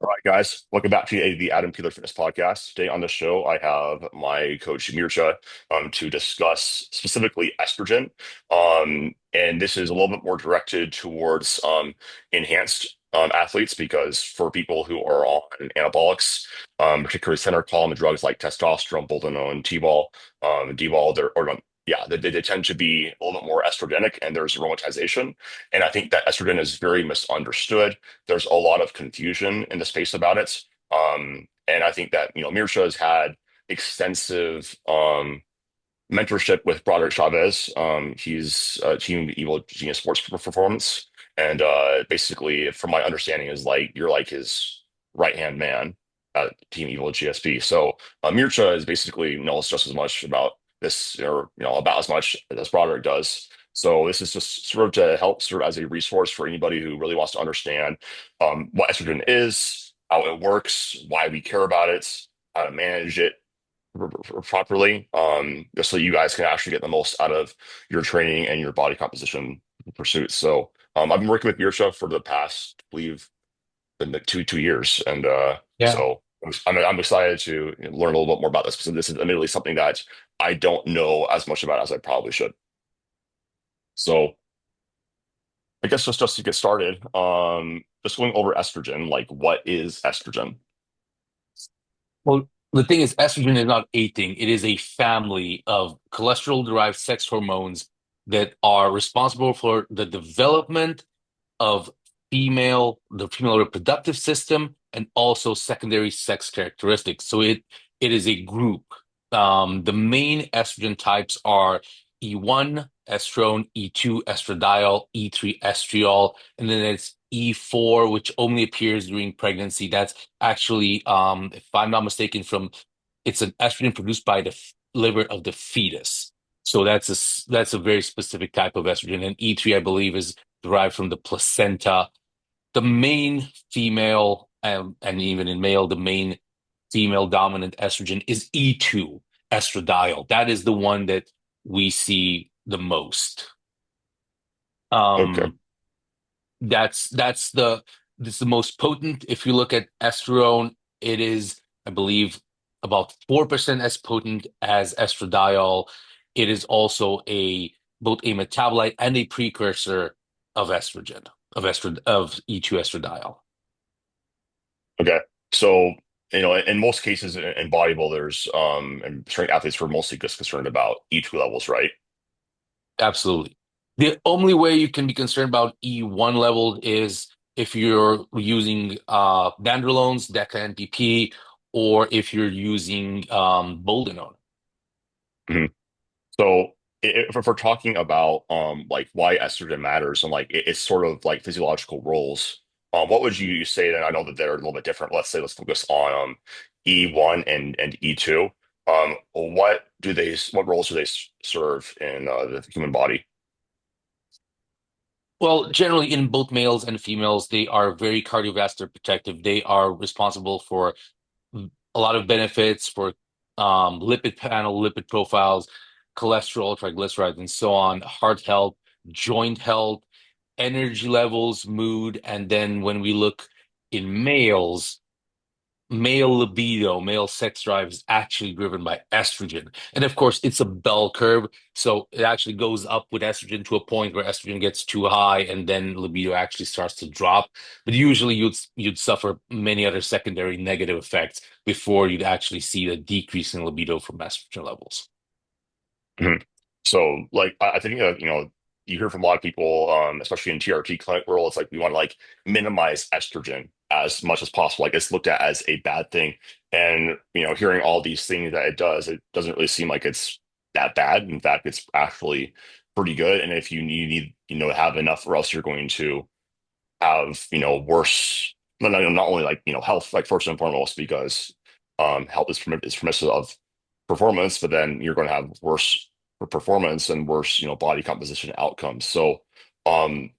All right, guys, welcome back to the Adam Keeler Fitness Podcast. Today on the show, I have my coach Mircea to discuss specifically estrogen. And this is a little bit more directed towards enhanced athletes because for people who are on anabolics, particularly center column drugs like testosterone, Boldenone, T-ball, D-ball, they tend to be a little bit more estrogenic and there's aromatization. And I think that estrogen is very misunderstood. There's a lot of confusion in the space about it. And I think that, Mircea has had extensive mentorship with Broderick Chavez. He's Team Evil Genius Sports Performance. And basically, from my understanding, is like you're like his right-hand man at Team Evil GSP. So Mircea is basically knows just as much about this, or about as much as Broderick does. So this is just sort of to help serve as a resource for anybody who really wants to understand what estrogen is, how it works, why we care about it, how to manage it properly, just so you guys can actually get the most out of your training and your body composition pursuits. So I've been working with Mircea for the past, I believe, been like two years, and Yeah. so I'm excited to learn a little bit more about this because this is admittedly something that I don't know as much about as I probably should. So I guess just to get started, just going over estrogen, like what is estrogen? Well, the thing is, estrogen is not a thing. It is a family of cholesterol-derived sex hormones that are responsible for the development of the female reproductive system, and also secondary sex characteristics. So it is a group. The main estrogen types are E1 estrone, E2 estradiol, E3 estriol, and then it's E4, which only appears during pregnancy. That's actually, if I'm not mistaken, it's an estrogen produced by the liver of the fetus. So that's a very specific type of estrogen. And E3, I believe, is derived from the placenta. The main female, and even in male, the main female dominant estrogen is E2 estradiol. That is the one that we see the most. Okay. Um, that's the most potent. If you look at estrone, it is, I believe, about 4% as potent as estradiol. It is also a both a metabolite and a precursor of estrogen, of E2 estradiol. Okay. So, in most cases in bodybuilders, and strength athletes, we're mostly just concerned about E2 levels, right? Absolutely. The only way you can be concerned about E1 level is if you're using nandrolones, DECA-NPP, or if you're using boldenone. Mhm. So, if we're talking about like why estrogen matters and like it's sort of like physiological roles, what would you say then? I know that they're a little bit different. Let's focus on E1 and E2. What roles do they serve in the human body? Well, generally in both males and females, they are very cardiovascular protective. They are responsible for a lot of benefits for lipid panel, lipid profiles, cholesterol, triglycerides, and so on, heart health, joint health, energy levels, mood, and then when we look in males, male libido, male sex drive is actually driven by estrogen. And of course, it's a bell curve. So it actually goes up with estrogen to a point where estrogen gets too high and then libido actually starts to drop. But usually you'd suffer many other secondary negative effects before you'd actually see the decrease in libido from estrogen levels. Mhm. So, like, I think you hear from a lot of people, especially in TRT clinic world, it's like we want to like minimize estrogen as much as possible. Like, it's looked at as a bad thing, and hearing all these things that it doesn't really seem like it's that bad. In fact, it's actually pretty good. And if you need, to have enough, or else you're going to have, worse. Not only like health, like first and foremost, because health is permissive of performance, but then you're going to have worse performance and worse, body composition outcomes. So, um,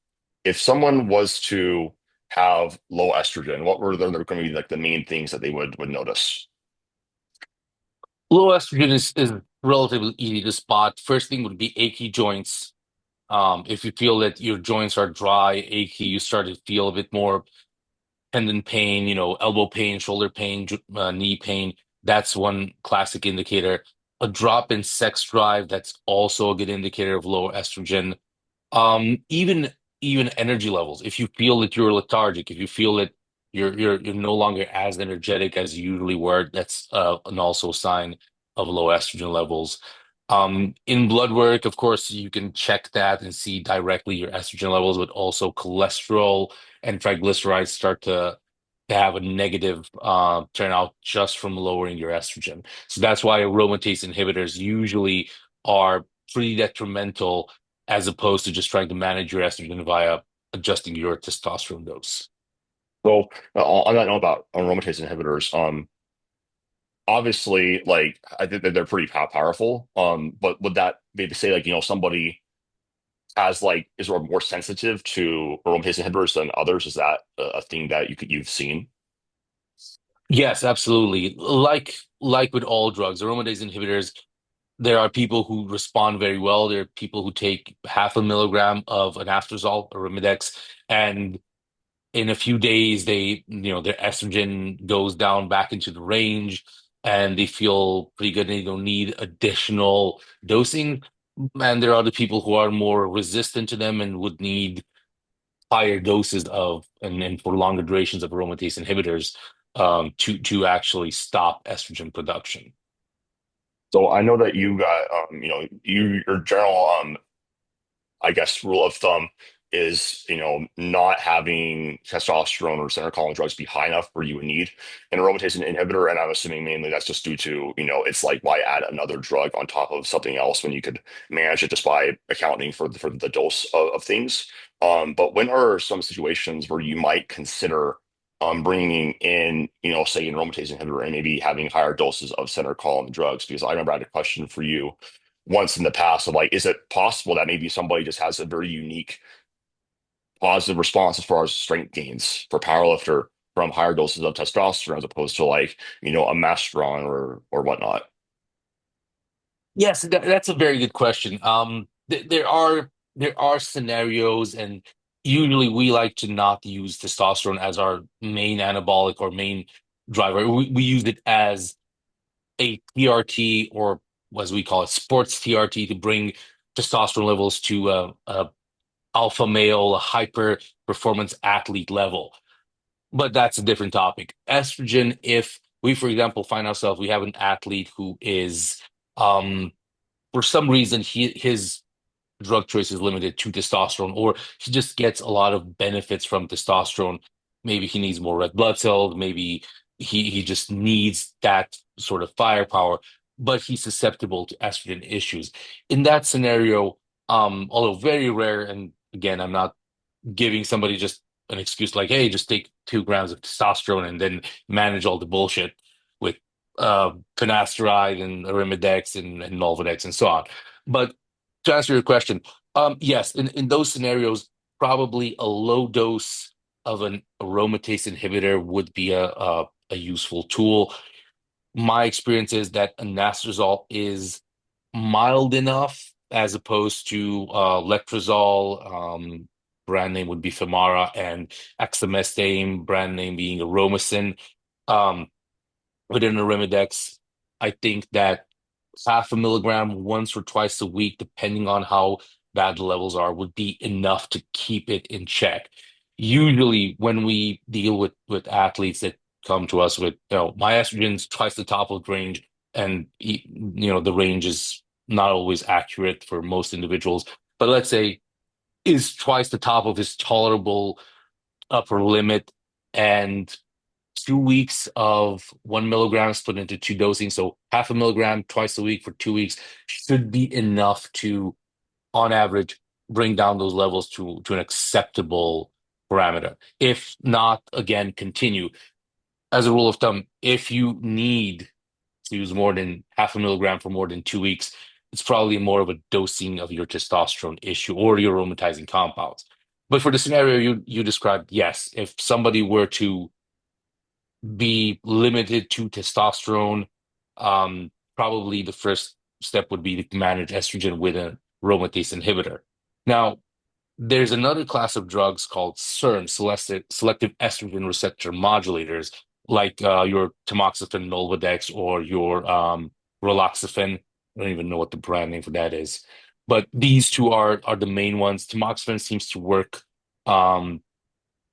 if someone was to have low estrogen, what were they're going to be like the main things that they would notice? Low estrogen is relatively easy to spot. First thing would be achy joints. If you feel that your joints are dry, achy, you start to feel a bit more tendon pain, elbow pain, shoulder pain, knee pain. That's one classic indicator. A drop in sex drive, that's also a good indicator of lower estrogen. Even energy levels. If you feel that you're lethargic, if you feel that you're no longer as energetic as you usually were, that's an also sign of low estrogen levels. In blood work, of course, you can check that and see directly your estrogen levels, but also cholesterol and triglycerides start to have a negative turnout just from lowering your estrogen. So that's why aromatase inhibitors usually are pretty detrimental as opposed to just trying to manage your estrogen via adjusting your testosterone dose. So on that note about aromatase inhibitors, obviously, like I think that they're pretty powerful. But would that maybe say like somebody has like is or more sensitive to aromatase inhibitors than others? Is that a thing that you've seen? Yes, absolutely. Like with all drugs, aromatase inhibitors, there are people who respond very well. There are people who take half a milligram of anastrozole, arimidex, and in a few days their estrogen goes down back into the range and they feel pretty good and they don't need additional dosing. And there are other people who are more resistant to them and would need higher doses of and for longer durations of aromatase inhibitors to actually stop estrogen production. So I know that you got your general I guess rule of thumb is, not having testosterone or center column drugs be high enough where you would need an aromatase inhibitor. And I'm assuming mainly that's just due to, it's like why add another drug on top of something else when you could manage it just by accounting for the dose of things. But when are some situations where you might consider bringing in, say an aromatase inhibitor and maybe having higher doses of center column drugs? Because I remember I had a question for you once in the past of like, is it possible that maybe somebody just has a very unique positive response as far as strength gains for powerlifter from higher doses of testosterone as opposed to like, a masteron or whatnot? Yes, that's a very good question. There are scenarios, and usually we like to not use testosterone as our main anabolic or main driver. We use it as a TRT, or as we call it, sports TRT, to bring testosterone levels to a alpha male, a hyper performance athlete level. But that's a different topic. Estrogen, if we, for example, find ourselves, we have an athlete who is for some reason his drug choice is limited to testosterone, or he just gets a lot of benefits from testosterone. Maybe he needs more red blood cells, maybe he just needs that sort of firepower, but he's susceptible to estrogen issues. In that scenario, although very rare, and again, I'm not giving somebody just an excuse like, hey, just take 2 grams of testosterone and then manage all the bullshit with finasteride and arimidex and Nolvadex and so on. But to answer your question, yes, in those scenarios, probably a low dose of an aromatase inhibitor would be a useful tool. My experience is that anastrozole is mild enough as opposed to letrozole. Brand name would be Femara, and exemestane, brand name being Aromacin. Um, Within Arimidex, I think that half a milligram once or twice a week, depending on how bad the levels are, would be enough to keep it in check. Usually, when we deal with athletes that come to us with, my estrogen's twice the top of the range, and the range is not always accurate for most individuals, but let's say is twice the top of his tolerable upper limit, and 2 weeks of 1 milligram split into two dosing. So half a milligram twice a week for 2 weeks should be enough to, on average, bring down those levels to an acceptable parameter. If not, again, continue. As a rule of thumb, if you need to use more than half a milligram for more than 2 weeks, it's probably more of a dosing of your testosterone issue or your aromatizing compounds. But for the scenario you described, yes, if somebody were to be limited to testosterone, probably the first step would be to manage estrogen with an aromatase inhibitor. Now, There's another class of drugs called SERMs, selective estrogen receptor modulators, like your tamoxifen, Nolvadex, or your raloxifene. I don't even know what the brand name for that is, but these two are the main ones. Tamoxifen seems to work um,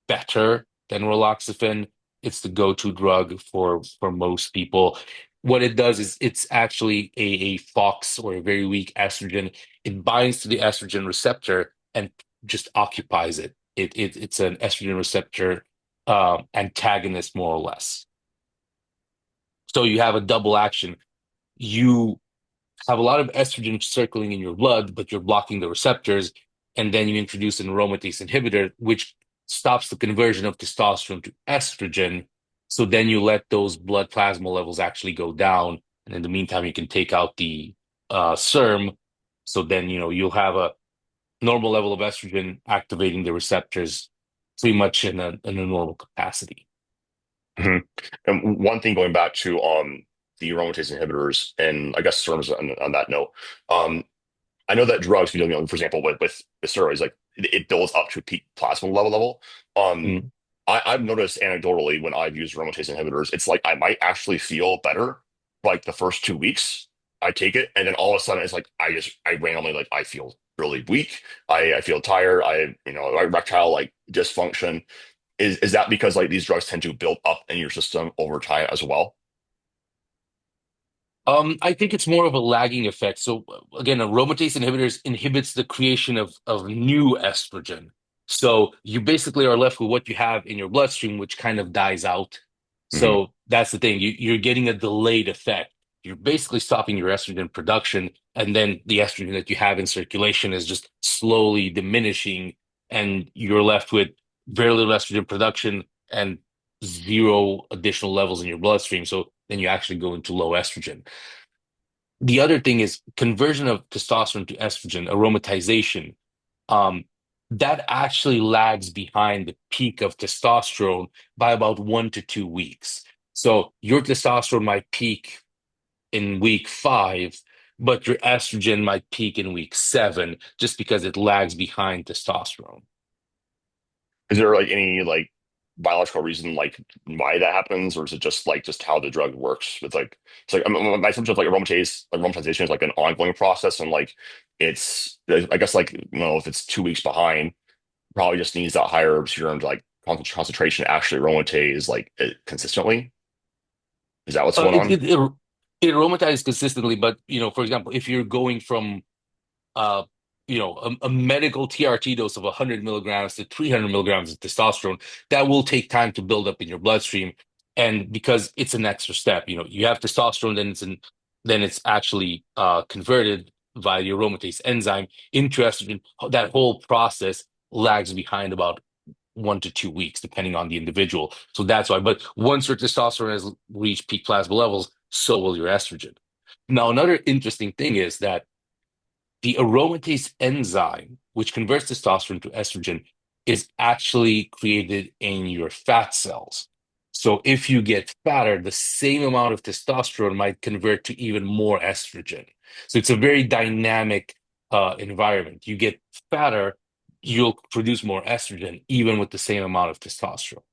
better than raloxifene. It's the go-to drug for most people. What it does is it's actually a FOX or a very weak estrogen. It binds to the estrogen receptor and just occupies it. It's an estrogen receptor antagonist, more or less. So you have a double action. You have a lot of estrogen circling in your blood, but you're blocking the receptors. And then you introduce an aromatase inhibitor, which stops the conversion of testosterone to estrogen. So then you let those blood plasma levels actually go down. And in the meantime, you can take out the SERM. So then, you'll have a normal level of estrogen activating the receptors pretty much in a normal capacity. Mhm. And one thing going back to the aromatase inhibitors, and I guess SERMs on that note, um, I know that drugs, for example, with the steroids, like it builds up to a peak plasma level. Um, Mm. I've noticed anecdotally when I've used aromatase inhibitors, it's like I might actually feel better for like the first 2 weeks. I take it, and then all of a sudden it's like I randomly like I feel really weak. I feel tired. Erectile like dysfunction. Is that because like these drugs tend to build up in your system over time as well? I think it's more of a lagging effect. So again, aromatase inhibitors inhibits the creation of new estrogen. So you basically are left with what you have in your bloodstream, which kind of dies out. Hmm. So that's the thing. You're getting a delayed effect. You're basically stopping your estrogen production, and then the estrogen that you have in circulation is just slowly diminishing, and you're left with very little estrogen production and zero additional levels in your bloodstream. So then you actually go into low estrogen. The other thing is conversion of testosterone to estrogen, aromatization. Um, that actually lags behind the peak of testosterone by about 1 to 2 weeks. So your testosterone might peak in week 5, but your estrogen might peak in week 7 just because it lags behind testosterone. Is there like any like biological reason like why that happens, or is it just like just how the drug works? It's like my assumption of like aromatization is like an ongoing process, and like it's I guess like if it's 2 weeks behind, probably just needs that higher serum to like concentration to actually aromatase like consistently. Is that what's Uh, going it, on? it, it, it aromatizes consistently, but for example, if you're going from uh, a medical TRT dose of 100 milligrams to 300 milligrams of testosterone, that will take time to build up in your bloodstream. And because it's an extra step, you have testosterone, then it's actually converted via the aromatase enzyme into estrogen. That whole process lags behind about 1 to 2 weeks, depending on the individual. So that's why. But once your testosterone has reached peak plasma levels, so will your estrogen. Now, another interesting thing is that the aromatase enzyme, which converts testosterone to estrogen, is actually created in your fat cells. So if you get fatter, the same amount of testosterone might convert to even more estrogen. So it's a very dynamic environment. You get fatter, you'll produce more estrogen, even with the same amount of testosterone.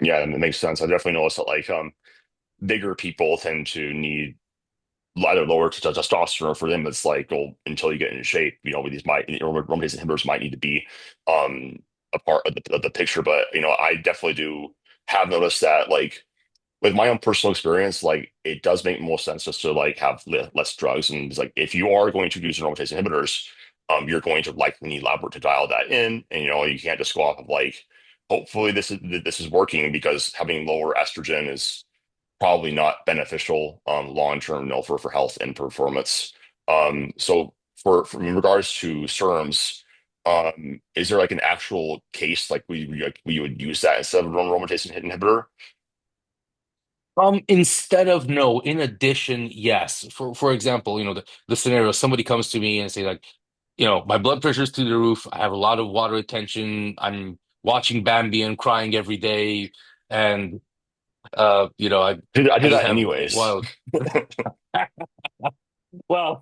Yeah, that makes sense. I definitely noticed that like bigger people tend to need either lower testosterone. For them it's like, well, until you get in shape, these aromatase inhibitors might need to be um a part of the picture. But I definitely do have noticed that like with my own personal experience, like it does make more sense just to like have less drugs. And it's like if you are going to use aromatase inhibitors, you're going to likely need lab work to dial that in. And you can't just go off of like, hopefully this is working, because having lower estrogen is probably not beneficial long term, for health and performance. So for in regards to SERMs, is there like an actual case like we would use that instead of an aromatase inhibitor? Instead of no, in addition, yes. For example, the scenario, somebody comes to me and say like, my blood pressure's through the roof. I have a lot of water retention. I'm watching Bambi and crying every day, and I I do just that have anyways. well,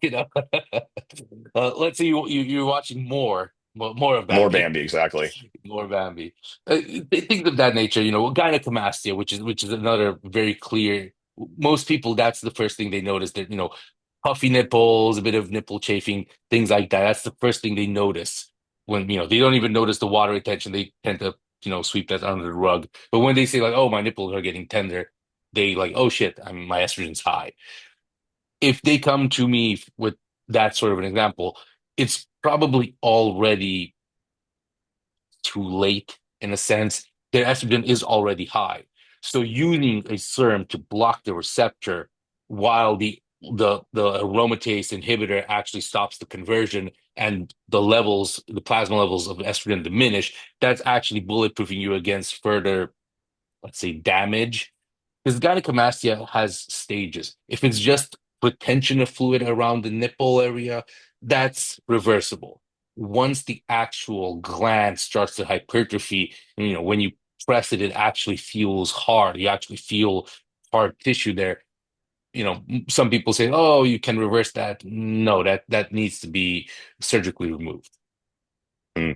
let's say you're watching more. more of More Bambi. Bambi, exactly. More Bambi. Things of that nature, gynecomastia, which is another very clear. Most people, that's the first thing they notice. That puffy nipples, a bit of nipple chafing, things like that. That's the first thing they notice when they don't even notice the water retention. They tend to sweep that under the rug. But when they say like, "Oh, my nipples are getting tender," they like, "Oh shit, my estrogen's high." If they come to me with that sort of an example, it's probably already too late in a sense. Their estrogen is already high. So using a SERM to block the receptor while the aromatase inhibitor actually stops the conversion and the plasma levels of estrogen diminish, that's actually bulletproofing you against further, let's say, damage because gynecomastia has stages. If it's just retention of fluid around the nipple area, that's reversible. Once the actual gland starts to hypertrophy, when you press it, it actually feels hard. You actually feel hard tissue there. Some people say, "Oh, you can reverse that." No, that needs to be surgically removed. Hmm.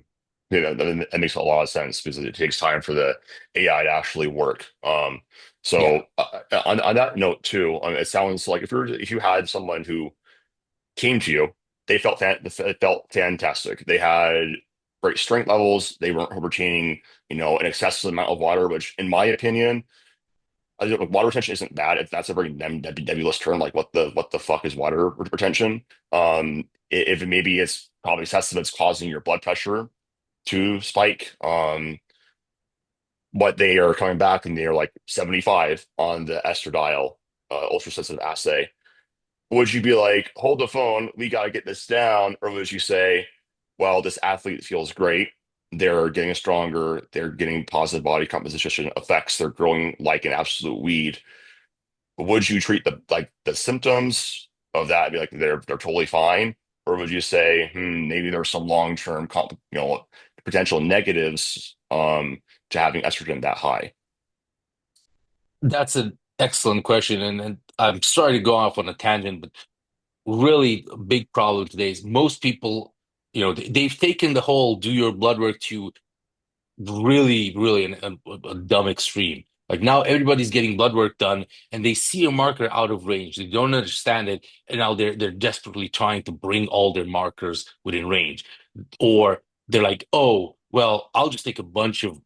Yeah, that makes a lot of sense because it takes time for the AI to actually work. Yeah. On that note too, it sounds like if you had someone who came to you, they felt fantastic. They had great strength levels. They weren't retaining, an excessive amount of water, which in my opinion, like, water retention isn't bad. If that's a very nebulous term, like what the fuck is water retention? If maybe it's probably excessive, it's causing your blood pressure to spike. But they are coming back and they're like 75 on the estradiol ultra sensitive assay. Would you be like, hold the phone, we got to get this down? Or would you say, well, this athlete feels great. They're getting stronger. They're getting positive body composition effects. They're growing like an absolute weed. Would you treat the symptoms of that and be like they're totally fine? Or would you say, maybe there's some long-term potential negatives to having estrogen that high? That's an excellent question. And I'm sorry to go off on a tangent, but really a big problem today is most people, they've taken the whole do your blood work to really, really a dumb extreme. Like now everybody's getting blood work done and they see a marker out of range. They don't understand it. And now they're desperately trying to bring all their markers within range. Or they're like, oh, well, I'll just take a bunch of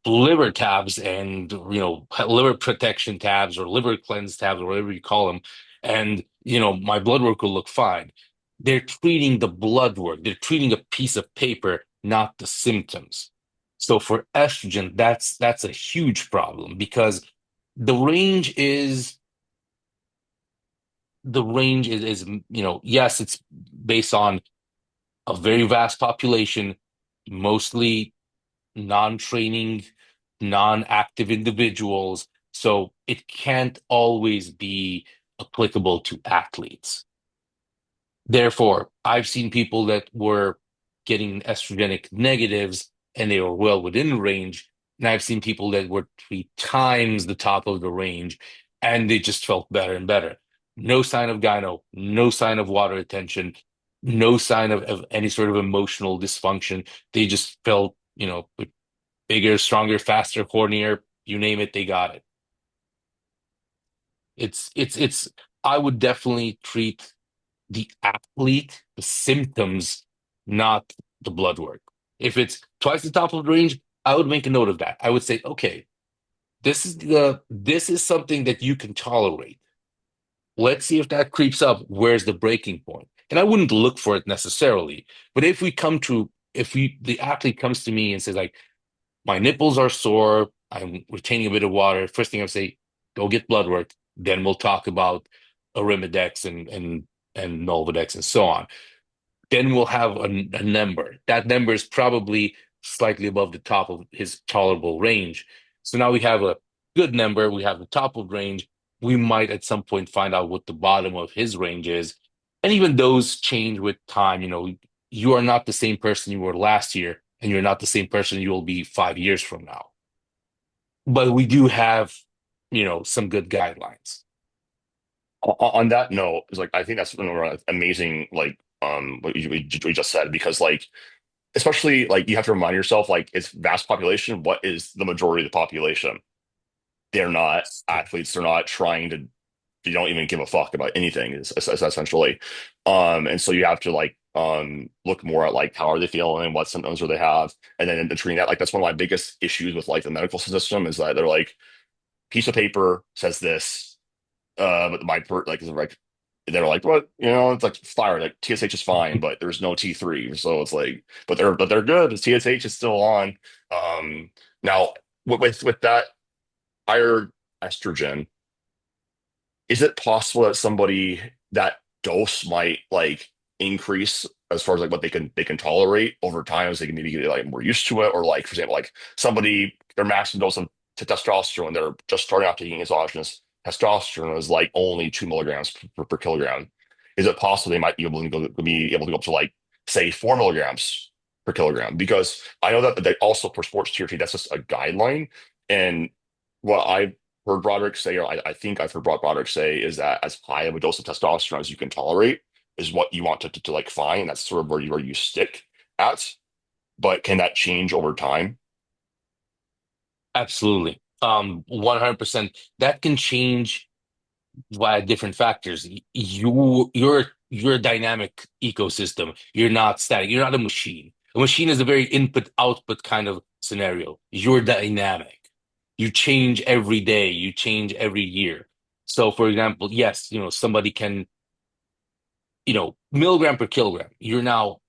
liver tabs and liver protection tabs or liver cleanse tabs or whatever you call them, and my blood work will look fine. They're treating the blood work. They're treating a piece of paper, not the symptoms. So for estrogen, that's a huge problem because the range is yes, it's based on a very vast population, mostly non-training, non-active individuals. So it can't always be applicable to athletes. Therefore, I've seen people that were getting estrogenic negatives and they were well within range. And I've seen people that were 3 times the top of the range and they just felt better and better. No sign of gyno, no sign of water retention, no sign of any sort of emotional dysfunction. They just felt, bigger, stronger, faster, hornier, you name it, they got it. It's I would definitely treat the athlete, the symptoms, not the blood work. If it's twice the top of the range, I would make a note of that. I would say, okay, this is something that you can tolerate. Let's see if that creeps up. Where's the breaking point? And I wouldn't look for it necessarily. But if the athlete comes to me and says like, my nipples are sore. I'm retaining a bit of water. First thing I say, go get blood work. Then we'll talk about arimidex and Nolvadex and so on. Then we'll have a number. That number is probably slightly above the top of his tolerable range. So now we have a good number. We have the top of range. We might at some point find out what the bottom of his range is. And even those change with time. You are not the same person you were last year, and you're not the same person you will be 5 years from now. But we do have, some good guidelines. On that note, it's like I think that's one of the amazing like what you just said, because like especially like you have to remind yourself like it's vast population. What is the majority of the population? They're not athletes. They're not trying to. They don't even give a fuck about anything. Is essentially, and so you have to like look more at like how are they feeling, what symptoms do they have, and then in treating that. Like that's one of my biggest issues with like the medical system is that they're like piece of paper says this, but my per like is like they're like what it's like thyroid like TSH is fine, but there's no T3, so it's like but they're good. The TSH is still on. Now with that higher estrogen, is it possible that somebody that dose might like increase as far as like what they can tolerate over time as they can maybe get like more used to it, or like for example like somebody their maximum dose of testosterone they're just starting off taking exogenous testosterone is like only 2 milligrams per kilogram. Is it possible they might be able to go up to like say 4 milligrams per kilogram? Because I know that they also for sports tier two that's just a guideline, and what I heard Broderick say, or I think I've heard Broderick say, is that as high of a dose of testosterone as you can tolerate is what you want to like find. That's sort of where you stick at. But can that change over time? Absolutely. 100%. That can change via different factors. You're a dynamic ecosystem. You're not static. You're not a machine. A machine is a very input-output kind of scenario. You're dynamic. You change every day. You change every year. So, for example, yes, somebody can, milligram per kilogram. You're now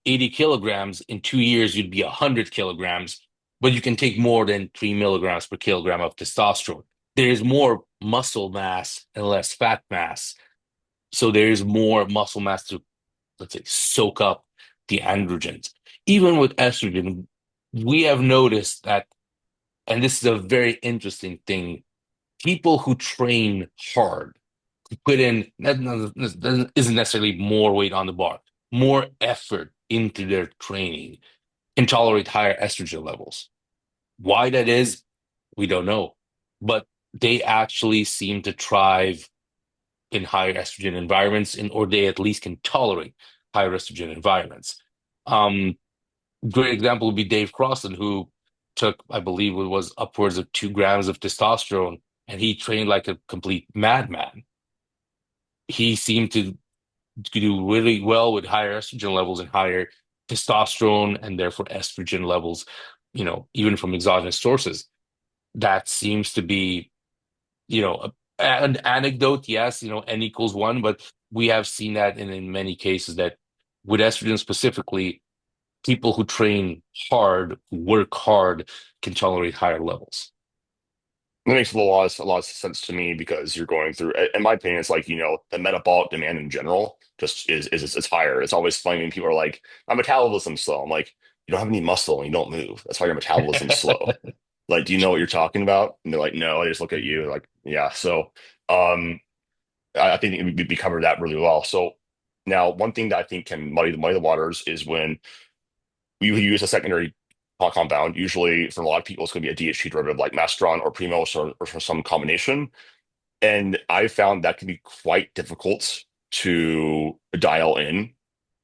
80 kilograms. In 2 years, you'd be 100 kilograms, but you can take more than 3 milligrams per kilogram of testosterone. There is more muscle mass and less fat mass. So there is more muscle mass to, let's say, soak up the androgens. Even with estrogen, we have noticed that, and this is a very interesting thing, people who train hard, who put in, that isn't necessarily more weight on the bar, more effort into their training, can tolerate higher estrogen levels. Why that is, we don't know. But they actually seem to thrive in higher estrogen environments, or they at least can tolerate higher estrogen environments. Um, Great example would be Dave Crossan, who took, I believe it was upwards of 2 grams of testosterone, and he trained like a complete madman. He seemed to do really well with higher estrogen levels and higher testosterone and therefore estrogen levels, even from exogenous sources. That seems to be, an anecdote, yes, N equals one, but we have seen that in many cases that with estrogen specifically, people who train hard, who work hard, can tolerate higher levels. That makes a lot of sense to me because you're going through, in my opinion, it's like, the metabolic demand in general just is higher. It's always funny when people are like, my metabolism's slow. I'm like, you don't have any muscle and you don't move. That's why your metabolism's slow. Like, do you know what you're talking about? And they're like, no, I just look at you like, yeah. So, um, I think we covered that really well. So now one thing that I think can muddy the waters is when we use a secondary compound. Usually, for a lot of people, it's going to be a DHT derivative like masteron or primo or for some combination. And I found that can be quite difficult to dial in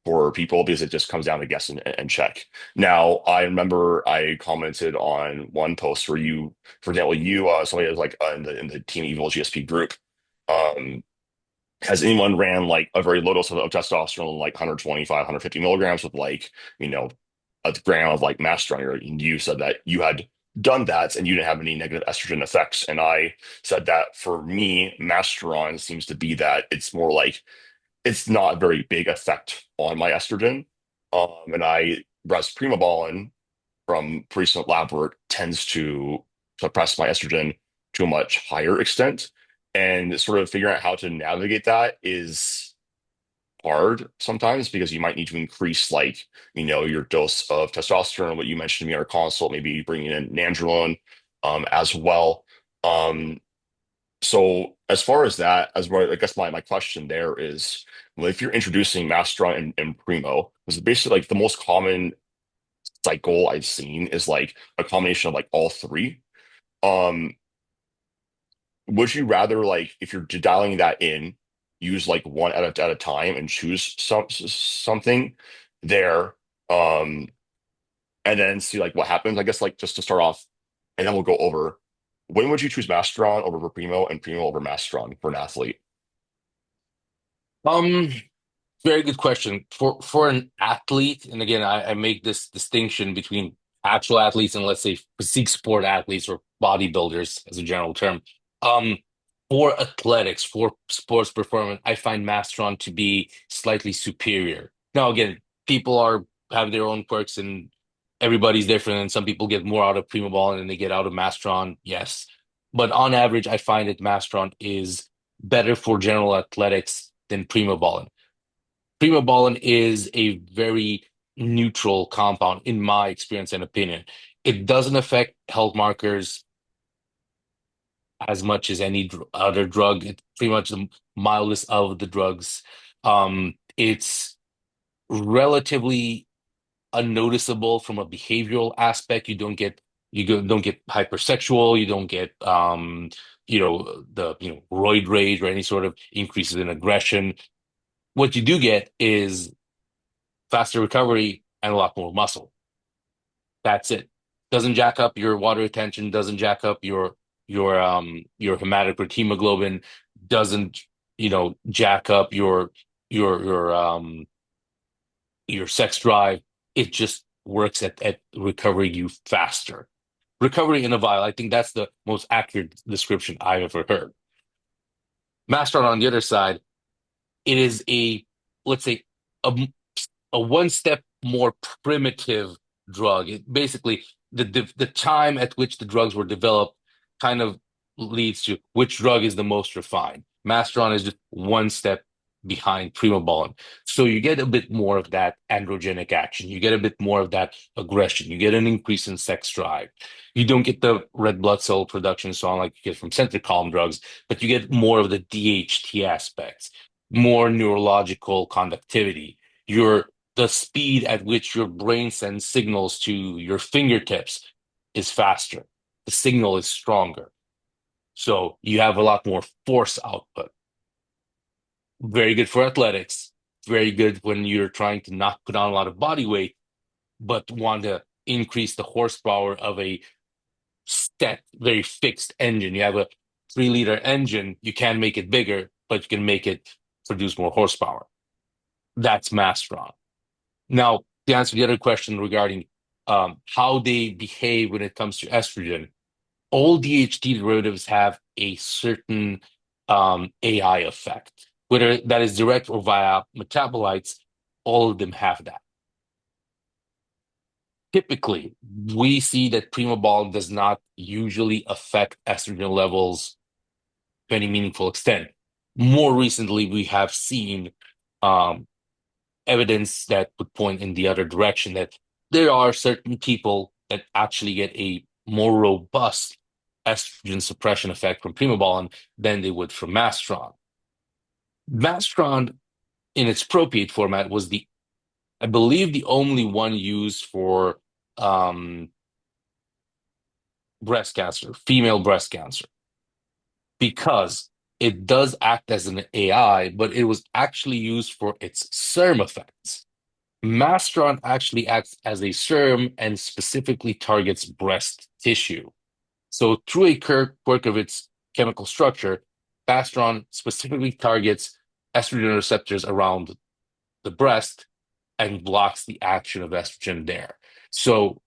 for people because it just comes down to guess and check. Now, I remember I commented on one post where for example, somebody was like in the Team Evil GSP group. Um, has anyone ran like a very low dose of testosterone, like 125, 150 milligrams with like, you know, a gram of like masteron? And you said that you had done that and you didn't have any negative estrogen effects. And I said that for me, masteron seems to be that it's more like it's not a very big effect on my estrogen. And I breast primobolan from recent lab work tends to suppress my estrogen to a much higher extent. And sort of figuring out how to navigate that is hard sometimes because you might need to increase like, your dose of testosterone, what you mentioned to me on our consult, maybe bringing in nandrolone as well. Um, so as far as that, as well, I guess my question there is, well, if you're introducing masteron and primo, because basically like the most common cycle I've seen is like a combination of like all three. Um, would you rather like if you're dialing that in, use like one at a time and choose something there, um, and then see like what happens. I guess like just to start off, and then we'll go over when would you choose masteron over primo and primo over masteron for an athlete? Um, Very good question. For an athlete, and again, I make this distinction between actual athletes and let's say physique sport athletes or bodybuilders as a general term. Um, for athletics, for sports performance, I find Masteron to be slightly superior. Now, again, people are have their own quirks and everybody's different, and some people get more out of primobolan than they get out of Masteron. Yes. But on average, I find that Masteron is better for general athletics than primobolan. Primobolan is a very neutral compound, in my experience and opinion. It doesn't affect health markers as much as any other drug. It's pretty much the mildest of the drugs. It's relatively unnoticeable from a behavioral aspect. Don't get hypersexual. You don't get the roid rage or any sort of increases in aggression. What you do get is faster recovery and a lot more muscle. That's it. Doesn't jack up your water retention, doesn't jack up your hematocrit hemoglobin, doesn't jack up your sex drive. It just works at recovering you faster. Recovery in a vial, I think that's the most accurate description I've ever heard. Masteron on the other side, it is let's say a a one step more primitive drug. It basically the time at which the drugs were developed kind of leads to which drug is the most refined. Masteron is just one step behind primobolan. So you get a bit more of that androgenic action. You get a bit more of that aggression. You get an increase in sex drive. You don't get the red blood cell production so on like you get from centric column drugs, but you get more of the DHT aspects, more neurological conductivity. Your The speed at which your brain sends signals to your fingertips is faster. The signal is stronger. So you have a lot more force output. Very good for athletics. Very good when you're trying to not put on a lot of body weight, but want to increase the horsepower of a set, very fixed engine. You have a 3 liter engine. You can make it bigger, but you can make it produce more horsepower. That's Masteron. Now, to answer the other question regarding how they behave when it comes to estrogen, all DHT derivatives have a certain AI effect, whether that is direct or via metabolites, all of them have that. Typically, we see that primobolan does not usually affect estrogen levels to any meaningful extent. More recently, we have seen um, evidence that would point in the other direction that there are certain people that actually get a more robust estrogen suppression effect from primobolan than they would from masteron. Masteron, in its propionate format, was I believe, the only one used for um, breast cancer, female breast cancer, because it does act as an AI, but it was actually used for its SERM effects. Masteron actually acts as a SERM and specifically targets breast tissue. So, through a quirk of its chemical structure, Masteron specifically targets estrogen receptors around the breast and blocks the action of estrogen there. So,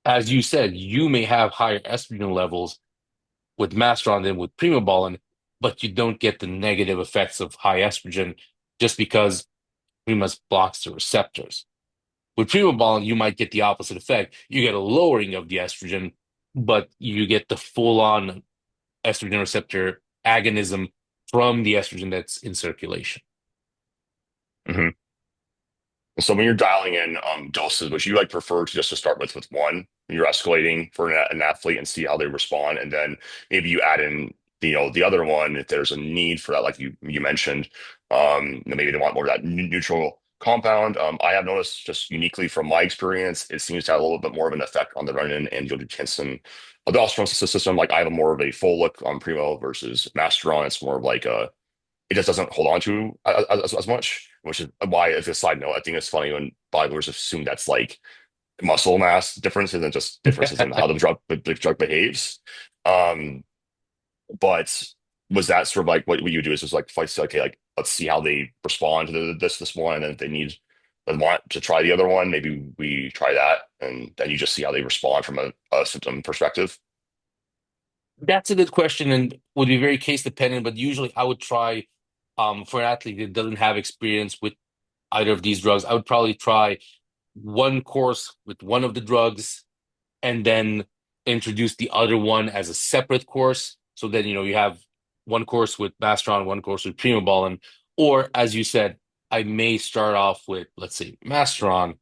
as you said, you may have higher estrogen levels with Masteron than with primobolan, but you don't get the negative effects of high estrogen just because Primus blocks the receptors. With primobolan, you might get the opposite effect. You get a lowering of the estrogen, but you get the full-on estrogen receptor agonism from the estrogen that's in circulation. Hmm. So when you're dialing in doses, would you like prefer to just to start with one when you're escalating for an athlete and see how they respond, and then maybe you add in the other one if there's a need for that, like you mentioned, maybe they want more of that neutral compound. I have noticed just uniquely from my experience, it seems to have a little bit more of an effect on the renin and angiotensin aldosterone system. Like I have a more of a full look on Primo versus Masteron. It's more of like a it just doesn't hold on to as much, which is why, as a side note, I think it's funny when bodybuilders assume that's like muscle mass differences and just differences in how the drug behaves. Um, but was that sort of like what you do is just like fight, say, okay, like let's see how they respond to this one, and then if they want to try the other one, maybe we try that, and then you just see how they respond from a symptom perspective. That's a good question and would be very case dependent, but usually I would try for an athlete that doesn't have experience with either of these drugs, I would probably try one course with one of the drugs and then introduce the other one as a separate course. So then, you have one course with masteron, one course with primobolan, or as you said, I may start off with, let's say, masteron,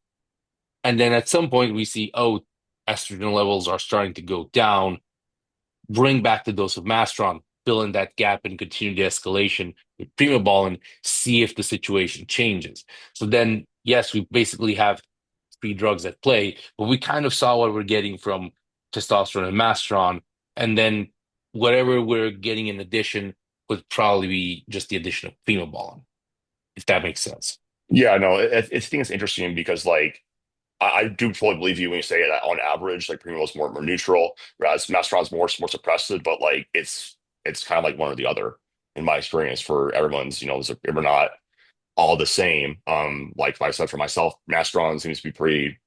and then at some point we see, oh, estrogen levels are starting to go down, bring back the dose of masteron, fill in that gap and continue the escalation with primobolan, see if the situation changes. So then, yes, we basically have three drugs at play, but we kind of saw what we're getting from testosterone and masteron, and then whatever we're getting in addition would probably be just the addition of primobolan, if that makes sense. Yeah, no, I think it's interesting because like I do totally believe you when you say that on average, like Primo is more neutral, whereas Masteron's more suppressive, but like it's kind of like one or the other in my experience for everyone's, we're not all the same. Like I said for myself, Masteron seems to be pretty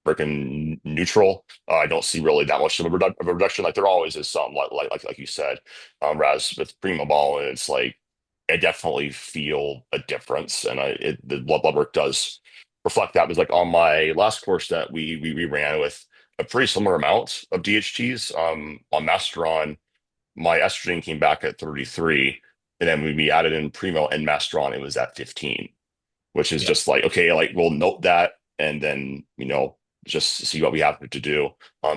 freaking neutral. I don't see really that much of of a reduction. Like there always is some, like you said. Whereas with Primo Ball, it's like I definitely feel a difference, and the blood work does reflect that. It was like on my last course that we ran with a pretty similar amount of DHTs. On Masteron, my estrogen came back at 33, and then when we added in Primo and Masteron, it was at 15, which is Yeah. just like, okay, like we'll note that and then, just see what we have to do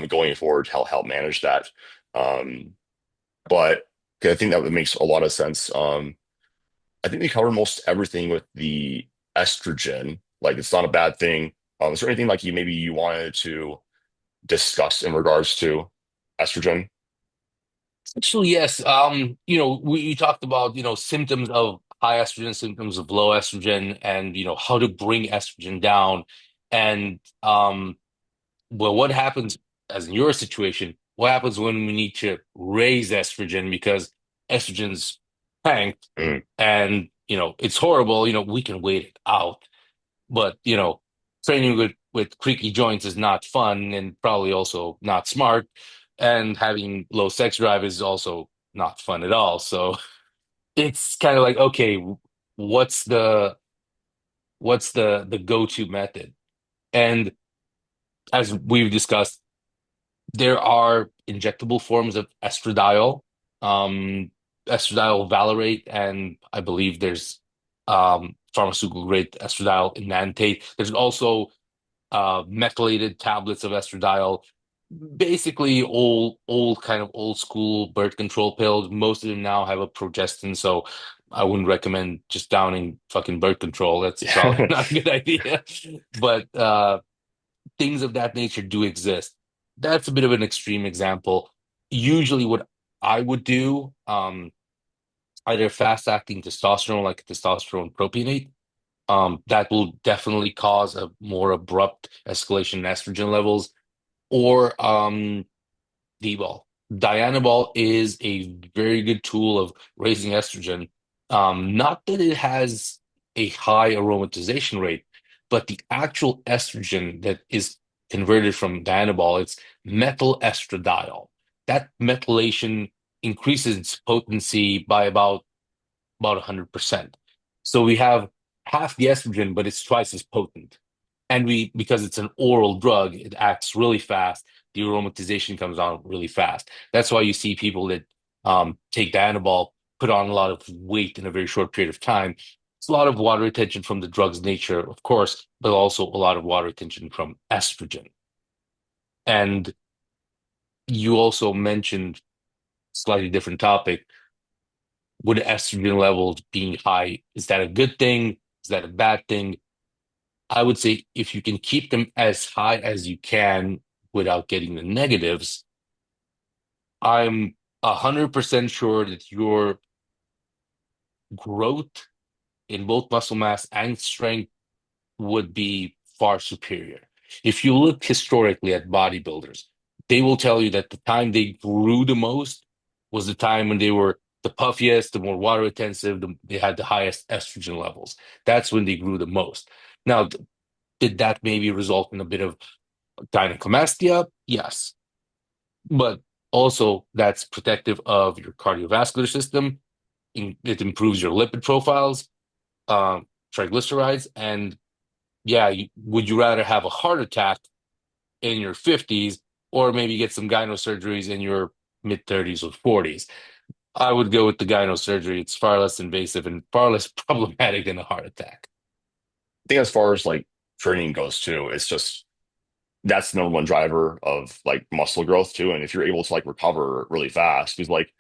going forward, help manage that. Um, but okay, I think that makes a lot of sense. I think we covered most everything with the estrogen. Like it's not a bad thing. Is there anything like maybe you wanted to discuss in regards to estrogen? Actually, yes. We talked about, symptoms of high estrogen, symptoms of low estrogen, and how to bring estrogen down. And well, what happens as in your situation? What happens when we need to raise estrogen because estrogen's tanked Mm. and it's horrible. We can wait it out, but training with creaky joints is not fun and probably also not smart. And having low sex drive is also not fun at all. So it's kind of like, okay, what's the go-to method? And as we've discussed, there are injectable forms of estradiol, estradiol valerate, and I believe there's pharmaceutical grade estradiol enantate. There's also methylated tablets of estradiol. Basically, old kind of old school birth control pills. Most of them now have a progestin, so I wouldn't recommend just downing fucking birth control. That's probably not a good idea. But things of that nature do exist. That's a bit of an extreme example. Usually, what I would do, either fast-acting testosterone, like testosterone propionate, that will definitely cause a more abrupt escalation in estrogen levels, or D-bol. Dianabol is a very good tool of raising estrogen. Not that it has a high aromatization rate, but the actual estrogen that is converted from dianabol, it's methyl estradiol. That methylation increases its potency by about 100%. So we have half the estrogen, but it's twice as potent. And because it's an oral drug, it acts really fast. The aromatization comes on really fast. That's why you see people that take the Anabol put on a lot of weight in a very short period of time. It's a lot of water retention from the drug's nature, of course, but also a lot of water retention from estrogen. And you also mentioned slightly different topic. Would estrogen levels being high, is that a good thing? Is that a bad thing? I would say if you can keep them as high as you can without getting the negatives, I'm 100% sure that you're growth in both muscle mass and strength would be far superior. If you look historically at bodybuilders, they will tell you that the time they grew the most was the time when they were the puffiest, the more water intensive, they had the highest estrogen levels. That's when they grew the most. Now, did that maybe result in a bit of gynecomastia? Yes. But also, that's protective of your cardiovascular system. It improves your lipid profiles, um, triglycerides, and yeah, would you rather have a heart attack in your 50s or maybe get some gyno surgeries in your mid 30s or 40s? I would go with the gyno surgery. It's far less invasive and far less problematic than a heart attack. I think as far as like training goes too, it's just that's the number one driver of like muscle growth too. And if you're able to like recover really fast, because like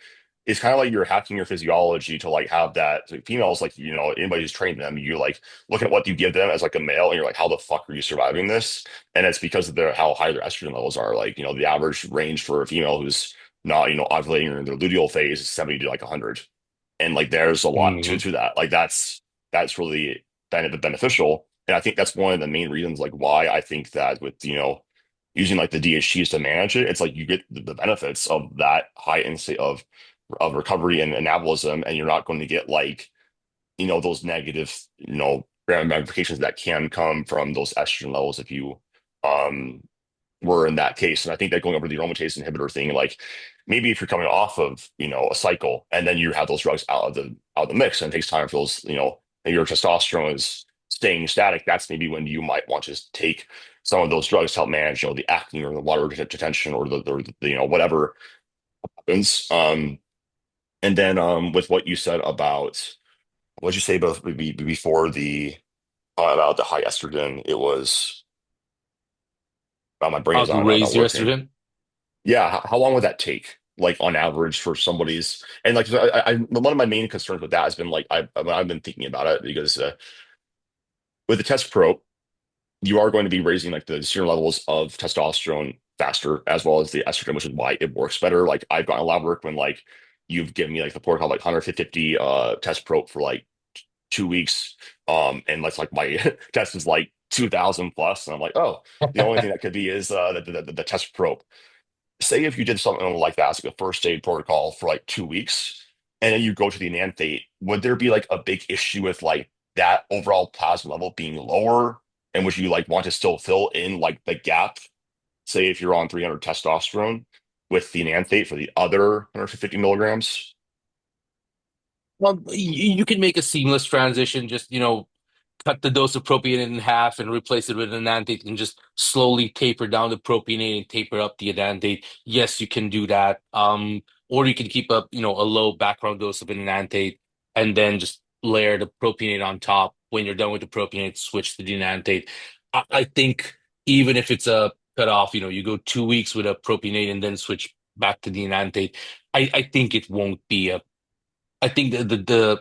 it's kind of like you're hacking your physiology to like have that. So females, like, anybody who's trained them, you like look at what you give them as like a male, and you're like, how the fuck are you surviving this? And it's because of how high their estrogen levels are. Like, the average range for a female who's not, ovulating in their luteal phase is 70 to like 100. And like there's a lot to Hmm. that. Like that's really beneficial. And I think that's one of the main reasons like why I think that with using like the DHTs to manage it, it's like you get the benefits of that high intake of recovery and anabolism, and you're not going to get like those negative ramifications that can come from those estrogen levels if you um were in that case. And I think that going over the aromatase inhibitor thing, like maybe if you're coming off of, a cycle and then you have those drugs out of the mix and it takes time for those, and your testosterone is staying static, that's maybe when you might want to take some of those drugs to help manage, the acne or the water retention or the whatever happens. And then with what you said about what did you say about before the about the high estrogen, it was my brain How is to not raise your working. estrogen? Yeah, how long would that take? Like on average for somebody's and like one of my main concerns with that has been like I've been thinking about it because with the test probe you are going to be raising like the serum levels of testosterone faster as well as the estrogen, which is why it works better. Like I've gotten a lot of work when like you've given me like the protocol like 150 test probe for like 2 weeks, and that's like my test is like 2000 plus, and I'm like, oh, the only thing that could be is the test probe. Say if you did something like that, as like a first aid protocol for like 2 weeks, and then you go to the enanthate, would there be like a big issue with like that overall plasma level being lower? And would you like want to still fill in like the gap? Say if you're on 300 testosterone with the enanthate for the other 150 milligrams? Well, you can make a seamless transition, just, cut the dose of propionate in half and replace it with an enanthate and just slowly taper down the propionate and taper up the enanthate. Yes, you can do that. Or you can keep up, a low background dose of an enanthate and then just layer the propionate on top. When you're done with the propionate, switch to the enanthate. I think even if it's a cutoff, you go 2 weeks with a propionate and then switch back to the enanthate. I think it won't be a I think the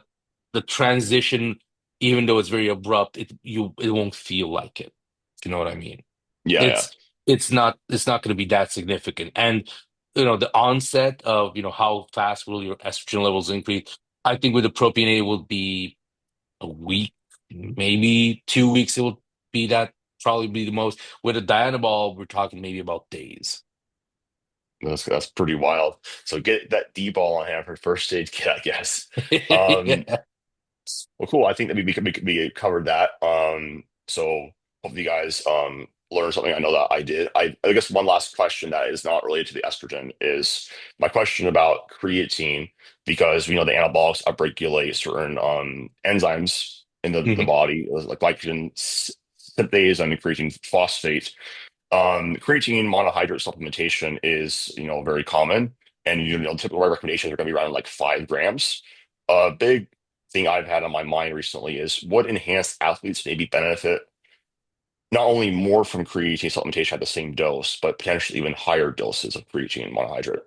transition, even though it's very abrupt, it won't feel like it. You know what I mean? Yeah, yeah. It's it's not going to be that significant. And the onset of how fast will your estrogen levels increase? I think with the propionate it will be a week, maybe 2 weeks. It will be that probably be the most. With a Dianabol, we're talking maybe about days. That's pretty wild. So get that D ball on hand for first aid kit, I guess. Um, Yeah. Well, cool. I think that we covered that. So hopefully you guys learned something. I know that I did. I guess one last question that is not related to the estrogen is my question about creatine, because we know the anabolics upregulate certain enzymes in the Mhm. body, like glycogen synthase and creatine phosphate. Creatine monohydrate supplementation is, very common, and typical recommendations are going to be around like 5 grams. A big thing I've had on my mind recently is would enhanced athletes maybe benefit not only more from creatine supplementation at the same dose, but potentially even higher doses of creatine monohydrate.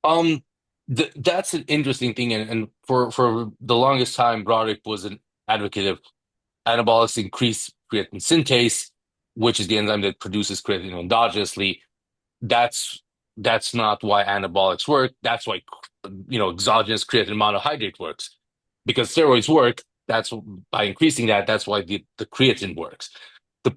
Um, that's an interesting thing, and for the longest time, Broderick was an advocate of anabolics increase creatine synthase, which is the enzyme that produces creatine endogenously. That's that's not why anabolics work. That's why, exogenous creatine monohydrate works. Because steroids work, that's by increasing that, that's why the creatine works. The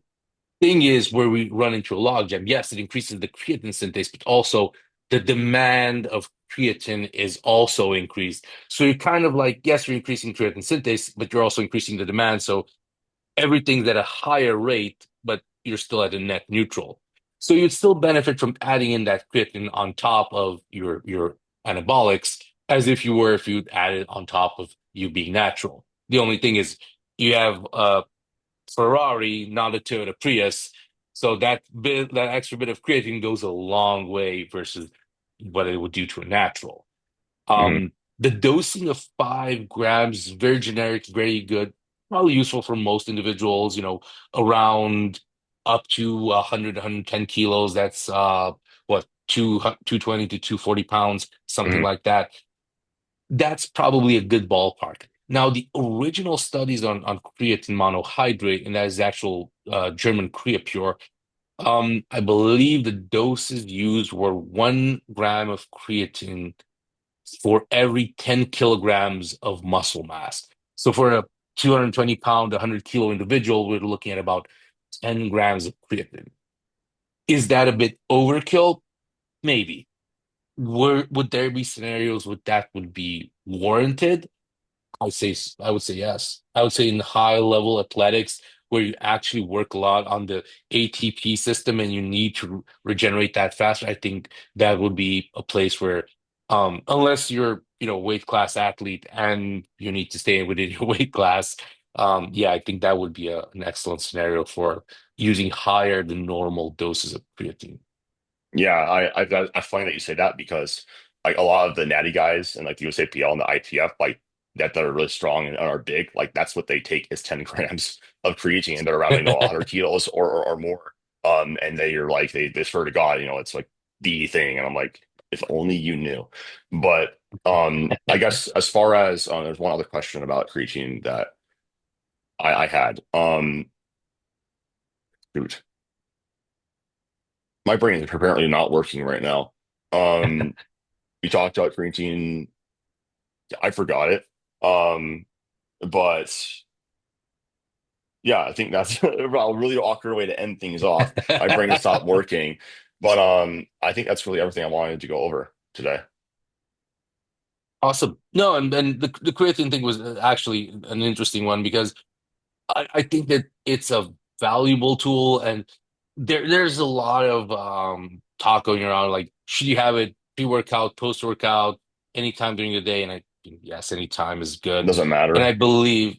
thing is where we run into a logjam. Yes, it increases the creatine synthase, but also the demand of creatine is also increased. So you're kind of like, yes, you're increasing creatine synthase, but you're also increasing the demand. So everything's at a higher rate, but you're still at a net neutral. So you'd still benefit from adding in that creatine on top of your anabolics, as if you were if you'd added on top of you being natural. The only thing is you have a Ferrari, not a Toyota Prius, so that extra bit of creatine goes a long way versus what it would do to a natural. Hmm. The dosing of 5 grams, very generic, very good, probably useful for most individuals, around up to 100, 110 kilos. That's what, 220 to 240 pounds, something Hmm. like that. That's probably a good ballpark. Now, the original studies on creatine monohydrate, and that is the actual German Creapure, I believe the doses used were 1 gram of creatine for every 10 kilograms of muscle mass. So for a 220-pound, 100-kilo individual, we're looking at about 10 grams of creatine. Is that a bit overkill? Maybe. Would there be scenarios where that would be warranted? I would say yes. I would say in high level athletics where you actually work a lot on the ATP system and you need to regenerate that faster, I think that would be a place where unless you're, weight class athlete and you need to stay within your weight class, yeah, I think that would be an excellent scenario for using higher than normal doses of creatine. Yeah, I find that you say that because like a lot of the natty guys and like the USAPL and the ITF that are really strong and are big, like that's what they take is 10 grams of creatine and they're around 100 kilos or more. And they are like they swear to God, it's like the thing, and I'm like, if only you knew. But I guess as far as there's one other question about creatine that I had. Shoot, my brain is apparently not working right now. Um, we talked about creatine. I forgot it. Um, but yeah, I think that's a really awkward way to end things off. My brain has stopped working. But I think that's really everything I wanted to go over today. Awesome. No, and the creatine thing was actually an interesting one because I think that it's a valuable tool, and there's a lot of talk going around like, should you have it pre-workout, post-workout, anytime during the day? And I think yes, anytime is It good. doesn't And matter. I believe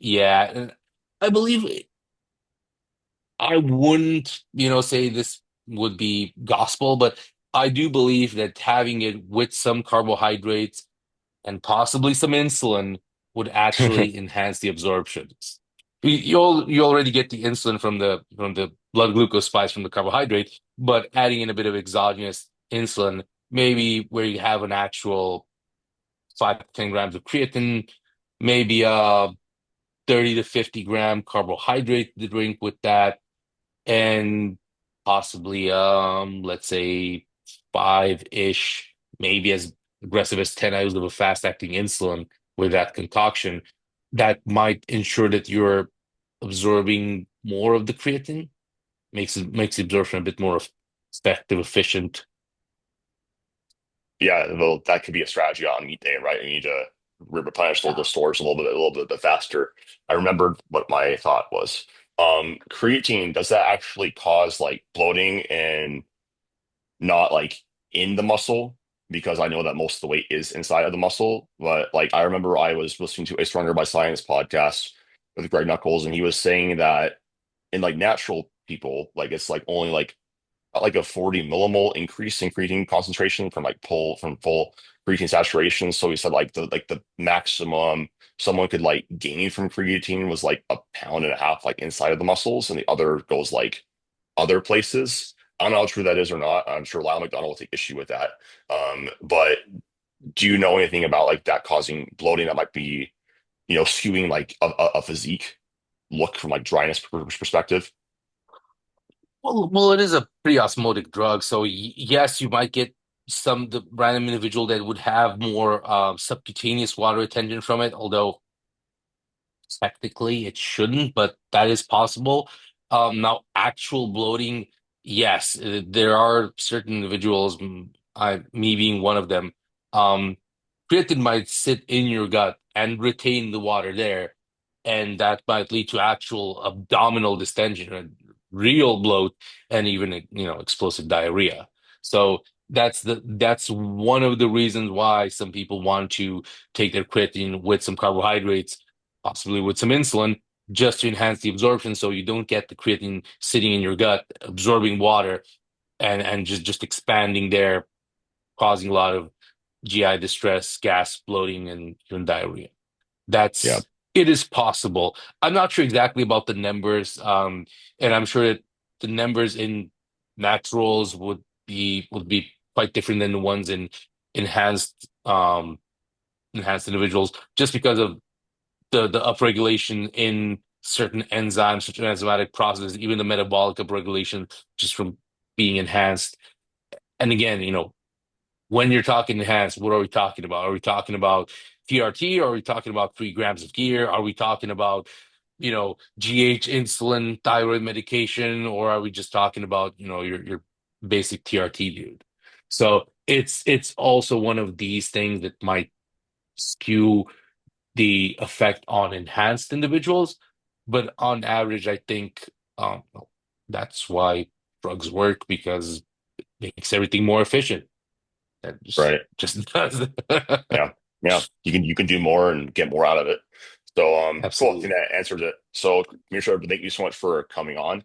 I wouldn't, say this would be gospel, but I do believe that having it with some carbohydrates and possibly some insulin would actually enhance the absorptions. You already get the insulin from the blood glucose spikes from the carbohydrate, but adding in a bit of exogenous insulin, maybe where you have an actual 5 to 10 grams of creatine, maybe a 30 to 50 gram carbohydrate to drink with that, and possibly let's say five-ish, maybe as aggressive as 10 hours of a fast-acting insulin with that concoction, that might ensure that you're absorbing more of the creatine, makes the absorption a bit more effective, efficient. Yeah, well, that could be a strategy on meat day, right? You need to replenish the Yeah. stores a little bit faster. I remembered what my thought was. Creatine, does that actually cause like bloating and not like in the muscle? Because I know that most of the weight is inside of the muscle. But like I remember I was listening to a Stronger by Science podcast with Greg Nuckols, and he was saying that in like natural people, like it's like only like a 40 millimole increase in creatine concentration from full creatine saturation. So he said like the maximum someone could like gain from creatine was like 1.5 pounds like inside of the muscles, and the other goes like other places. I don't know how true that is or not. I'm sure Lyle McDonald will take issue with that. But do you know anything about like that causing bloating that might be, skewing like a physique look from like dryness perspective? Well, it is a pretty osmotic drug, so yes, you might get. the random individual that would have more subcutaneous water retention from it, although technically, it shouldn't, but that is possible. Now, actual bloating, yes, there are certain individuals, me being one of them, um, creatine might sit in your gut and retain the water there, and that might lead to actual abdominal distension, real bloat, and even explosive diarrhea. So that's one of the reasons why some people want to take their creatine with some carbohydrates, possibly with some insulin, just to enhance the absorption so you don't get the creatine sitting in your gut, absorbing water and just expanding there, causing a lot of GI distress, gas, bloating, and even diarrhea. Yeah, It is possible. I'm not sure exactly about the numbers, and I'm sure that the numbers in naturals would be quite different than the ones in enhanced individuals, just because of the upregulation in certain enzymes, certain enzymatic processes, even the metabolic upregulation just from being enhanced. And again, when you're talking enhanced, what are we talking about? Are we talking about TRT? Or are we talking about 3 grams of gear? Are we talking about, GH insulin, thyroid medication, or are we just talking about, your basic TRT dude? So it's also one of these things that might skew the effect on enhanced individuals. But on average, I think that's why drugs work, because it makes everything more efficient. That just right. just does. Yeah, yeah. You can do more and get more out of it. So cool. I think Absolutely. that answers it. So Mircea, thank you so much for coming on.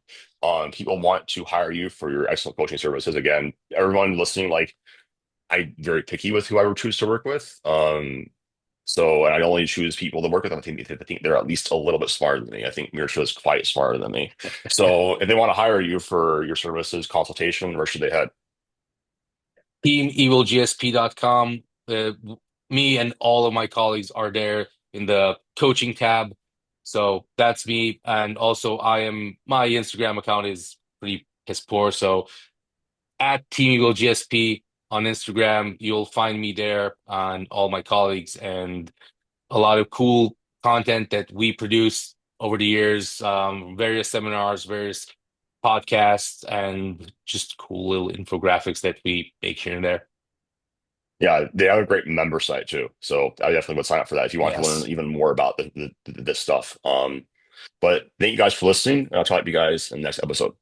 People want to hire you for your excellent coaching services. Again, everyone listening, like I'm very picky with who I would choose to work with. So and I only choose people to work with. I think they're at least a little bit smarter than me. I think Mircea is quite smarter than me. So if they want to hire you for your services, consultation, where should they head? TeamEvilGSP.com. Me and all of my colleagues are there in the coaching tab. So that's me. And also, my Instagram account is pretty piss poor. So at TeamEvilGSP on Instagram, you'll find me there and all my colleagues, and a lot of cool content that we produce over the years, various seminars, various podcasts, and just cool little infographics that we make here and there. Yeah, they have a great member site too. So I definitely would sign up for that if you want to learn Yes. even more about this stuff. But thank you guys for listening, and I'll talk to you guys in the next episode.